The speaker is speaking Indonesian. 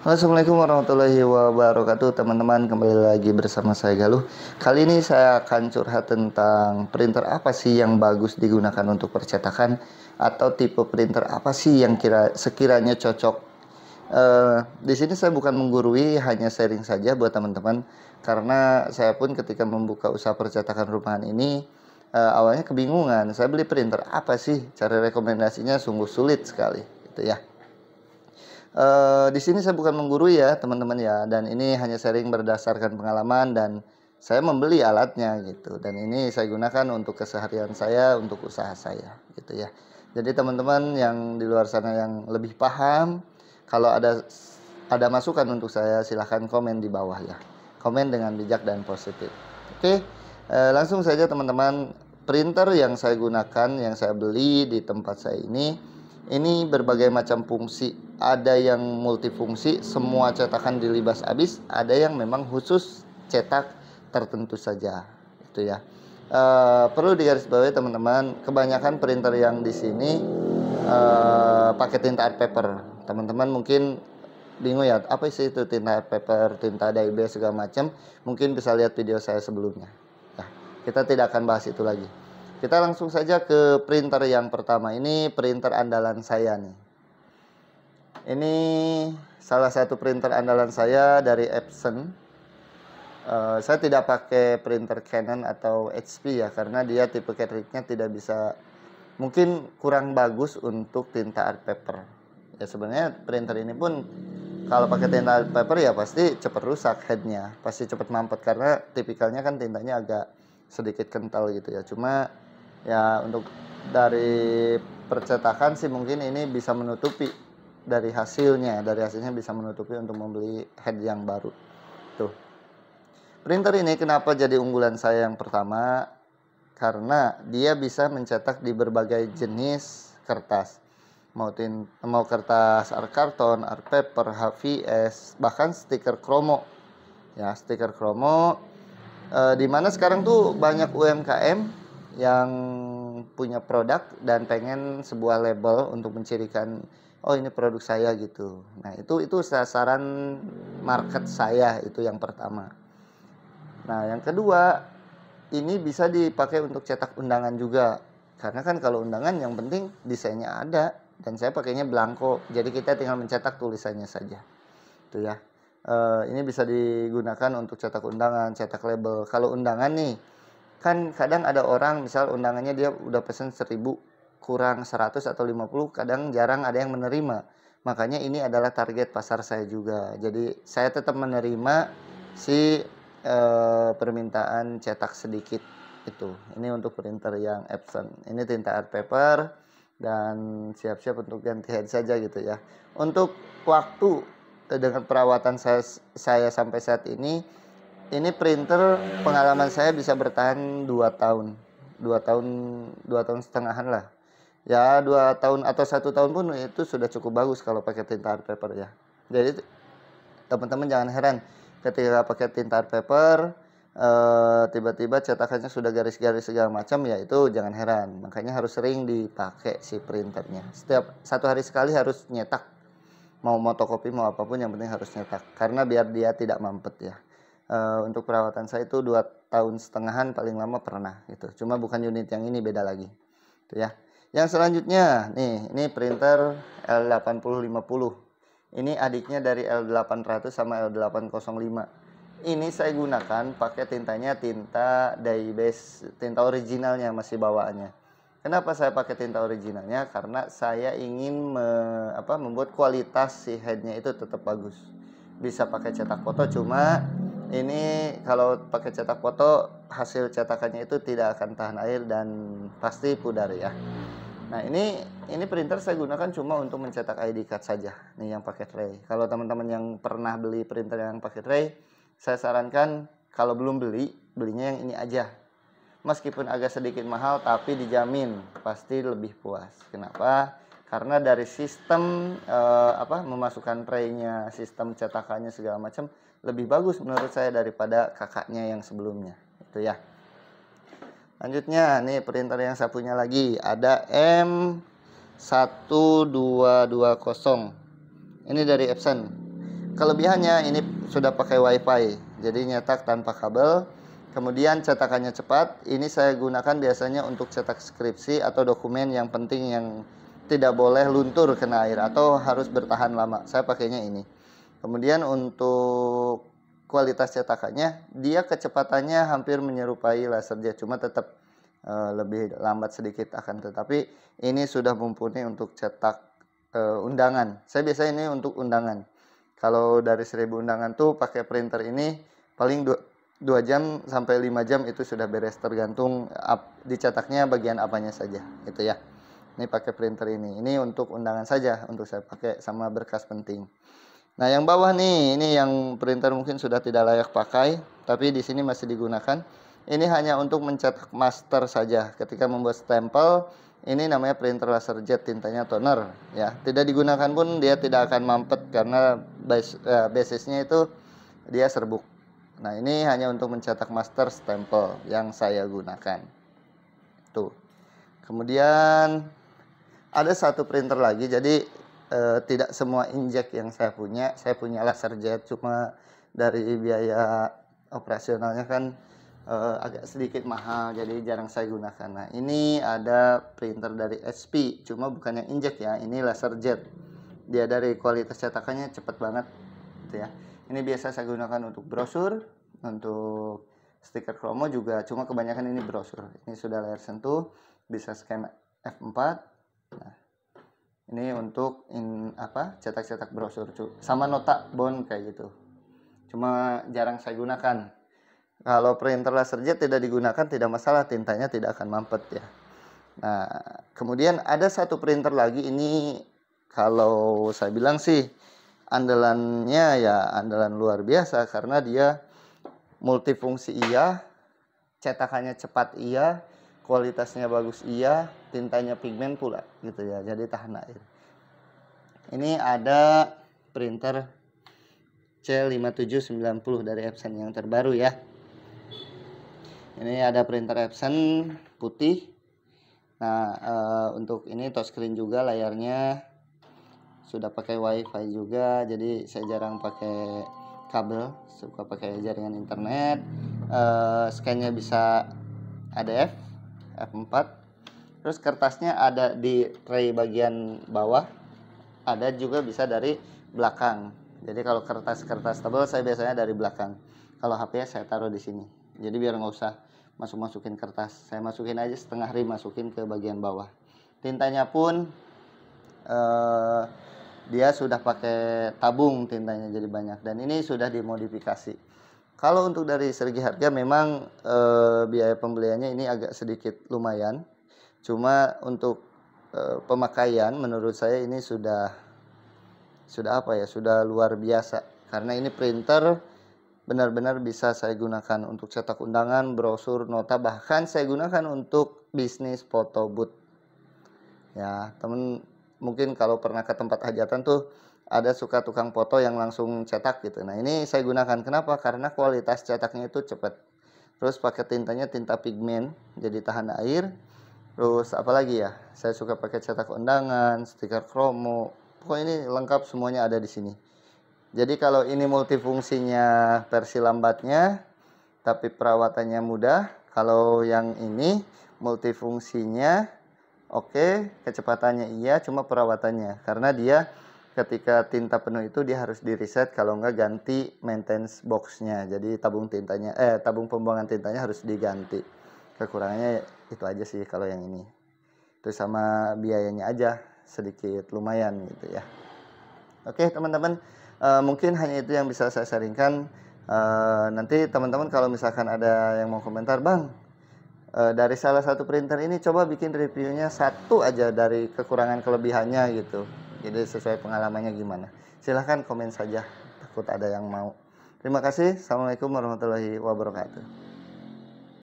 Halo, Assalamualaikum warahmatullahi wabarakatuh teman-teman, kembali lagi bersama saya Galuh. Kali ini saya akan curhat tentang printer apa sih yang bagus digunakan untuk percetakan, atau tipe printer apa sih yang sekiranya cocok. Di sini saya bukan menggurui, hanya sharing saja buat teman-teman, karena saya pun ketika membuka usaha percetakan rumahan ini awalnya kebingungan. Saya beli printer apa sih, cari rekomendasinya sungguh sulit sekali gitu ya. Di sini saya bukan menggurui ya teman-teman ya, dan ini hanya sharing berdasarkan pengalaman, dan saya membeli alatnya gitu, dan ini saya gunakan untuk keseharian saya, untuk usaha saya gitu ya. Jadi teman-teman yang di luar sana yang lebih paham, kalau ada masukan untuk saya, silahkan komen di bawah ya. Komen dengan bijak dan positif. Oke, langsung saja teman-teman. Printer yang saya gunakan, yang saya beli di tempat saya ini berbagai macam fungsi. Ada yang multifungsi, semua cetakan dilibas habis. Ada yang memang khusus cetak tertentu saja, itu ya. Perlu digarisbawahi teman-teman, kebanyakan printer yang di sini pakai tinta art paper. Teman-teman mungkin bingung ya, apa sih itu tinta art paper, tinta dye segala macam. Mungkin bisa lihat video saya sebelumnya. Nah, kita tidak akan bahas itu lagi. Kita langsung saja ke printer yang pertama. Ini printer andalan saya nih. Ini salah satu printer andalan saya dari Epson. Saya tidak pakai printer Canon atau HP ya, karena dia tipe cartridge-nya tidak bisa, mungkin kurang bagus untuk tinta art paper. Ya sebenarnya printer ini pun kalau pakai tinta art paper ya pasti cepat rusak headnya, pasti cepat mampet, karena tipikalnya kan tintanya agak sedikit kental gitu ya. Cuma ya untuk dari percetakan sih mungkin ini bisa menutupi dari hasilnya bisa menutupi untuk membeli head yang baru. Tuh. Printer ini kenapa jadi unggulan saya yang pertama? Karena dia bisa mencetak di berbagai jenis kertas. Mau kertas art karton, art paper, HVS, bahkan stiker kromo. Ya, stiker kromo, di mana sekarang tuh banyak UMKM yang punya produk dan pengen sebuah label untuk mencirikan, oh ini produk saya gitu. Nah, itu sasaran market saya, itu yang pertama. Nah, yang kedua, ini bisa dipakai untuk cetak undangan juga. Karena kan kalau undangan yang penting desainnya ada, dan saya pakainya blanko. Jadi kita tinggal mencetak tulisannya saja. Itu ya. Ini bisa digunakan untuk cetak undangan, cetak label. Kalau undangan nih, kan kadang ada orang misal undangannya dia udah pesen 1000, kurang 100 atau 50, kadang jarang ada yang menerima. Makanya ini adalah target pasar saya juga. Jadi saya tetap menerima si permintaan cetak sedikit itu. Ini untuk printer yang Epson. Ini tinta art paper dan siap-siap untuk ganti head saja gitu ya. Untuk waktu dengan perawatan saya sampai saat ini printer pengalaman saya bisa bertahan 2 tahun. 2 tahun setengahan lah. Ya 2 tahun atau 1 tahun pun itu sudah cukup bagus kalau pakai tinta art paper ya. Jadi teman-teman jangan heran ketika pakai tinta art paper tiba-tiba cetakannya sudah garis-garis segala macam, ya itu jangan heran. Makanya harus sering dipakai si printernya. Setiap 1 hari sekali harus nyetak. Mau fotokopi mau apapun yang penting harus nyetak, karena biar dia tidak mampet ya. Untuk perawatan saya itu 2 tahun setengahan paling lama pernah gitu. Cuma bukan unit yang ini, beda lagi. Itu ya. Yang selanjutnya nih, ini printer L8050. Ini adiknya dari L800 sama L805. Ini saya gunakan pakai tintanya tinta dye base, tinta originalnya masih bawaannya. Kenapa saya pakai tinta originalnya? Karena saya ingin membuat kualitas si headnya itu tetap bagus. Bisa pakai cetak foto, cuma ini kalau pakai cetak foto hasil cetakannya itu tidak akan tahan air dan pasti pudar ya. Nah, ini printer saya gunakan cuma untuk mencetak ID card saja. Nih yang pakai tray. Kalau teman-teman yang pernah beli printer yang pakai tray, saya sarankan kalau belum belinya yang ini aja. Meskipun agak sedikit mahal, tapi dijamin pasti lebih puas. Kenapa? Karena dari sistem memasukkan traynya, sistem cetakannya segala macam lebih bagus menurut saya daripada kakaknya yang sebelumnya. Itu ya. Lanjutnya, nih printer yang saya punya lagi ada M1220. Ini dari Epson. kelebihannya ini sudah pakai wifi, jadi nyetak tanpa kabel. Kemudian cetakannya cepat. Ini saya gunakan biasanya untuk cetak skripsi atau dokumen yang penting yang tidak boleh luntur kena air atau harus bertahan lama. Saya pakainya ini. Kemudian untuk kualitas cetakannya, dia kecepatannya hampir menyerupai laserjet, cuma tetap lebih lambat sedikit tetapi ini sudah mumpuni untuk cetak undangan. Saya biasanya ini untuk undangan. Kalau dari 1000 undangan tuh pakai printer ini paling 2 jam sampai 5 jam itu sudah beres, tergantung dicetaknya bagian apanya saja gitu ya. Ini pakai printer ini untuk undangan saja, untuk saya pakai sama berkas penting. Nah, yang bawah nih, ini yang printer mungkin sudah tidak layak pakai, tapi di sini masih digunakan. Ini hanya untuk mencetak master saja. Ketika membuat stempel, ini namanya printer laserjet, tintanya toner ya. Tidak digunakan pun dia tidak akan mampet karena basisnya itu dia serbuk. Nah, ini hanya untuk mencetak master stempel yang saya gunakan. Tuh. Kemudian ada satu printer lagi, jadi tidak semua inkjet yang saya punya laserjet, cuma dari biaya operasionalnya kan agak sedikit mahal, jadi jarang saya gunakan. Nah, ini ada printer dari HP, cuma bukan yang inkjet ya, ini laserjet. Dia dari kualitas cetakannya cepat banget gitu ya. Ini biasa saya gunakan untuk brosur, untuk stiker kromo juga, cuma kebanyakan ini brosur. Ini sudah layar sentuh, bisa scan F4. Nah, ini untuk cetak-cetak brosur sama nota bond kayak gitu. Cuma jarang saya gunakan. Kalau printer laserjet tidak digunakan tidak masalah, tintanya tidak akan mampet ya. Nah, kemudian ada satu printer lagi, ini kalau saya bilang sih andalannya ya andalan luar biasa karena dia multifungsi iya, cetakannya cepat iya, kualitasnya bagus iya, tintanya pigmen pula gitu ya, jadi tahan air. Ini ada printer C5790 dari Epson yang terbaru ya. Ini ada printer Epson putih. Nah, untuk ini touchscreen juga, layarnya sudah pakai wifi juga, jadi saya jarang pakai kabel, suka pakai jaringan internet. Scan-nya bisa ADF F4. Terus kertasnya ada di tray bagian bawah, ada juga bisa dari belakang. Jadi kalau kertas-kertas tebal saya biasanya dari belakang. Kalau HP saya taruh di sini. Jadi biar nggak usah masukin kertas, saya masukin aja setengah rim, masukin ke bagian bawah. Tintanya pun dia sudah pakai tabung tintanya, jadi banyak, dan ini sudah dimodifikasi. Kalau untuk dari segi harga memang biaya pembeliannya ini agak sedikit lumayan, cuma untuk pemakaian menurut saya ini sudah luar biasa, karena ini printer benar-benar bisa saya gunakan untuk cetak undangan, brosur, nota, bahkan saya gunakan untuk bisnis foto booth ya. Temen mungkin kalau pernah ke tempat hajatan tuh ada suka tukang foto yang langsung cetak gitu. Nah, ini saya gunakan. Kenapa? Karena kualitas cetaknya itu cepat. Terus pakai tintanya tinta pigmen, jadi tahan air. Terus apalagi ya, saya suka pakai cetak undangan, stiker kromo, pokoknya ini lengkap, semuanya ada di sini. Jadi kalau ini multifungsinya versi lambatnya, tapi perawatannya mudah. Kalau yang ini multifungsinya oke, kecepatannya iya, cuma perawatannya. Karena dia ketika tinta penuh itu dia harus di reset, kalau enggak ganti maintenance boxnya. Jadi tabung pembuangan tintanya harus diganti. Kekurangannya itu aja sih kalau yang ini. Terus sama biayanya aja sedikit lumayan gitu ya. Oke teman-teman, mungkin hanya itu yang bisa saya sharingkan. Nanti teman-teman kalau misalkan ada yang mau komentar, Bang, dari salah satu printer ini coba bikin reviewnya satu aja dari kekurangan kelebihannya gitu, jadi sesuai pengalamannya gimana, silahkan komen saja, takut ada yang mau. Terima kasih. Assalamualaikum warahmatullahi wabarakatuh.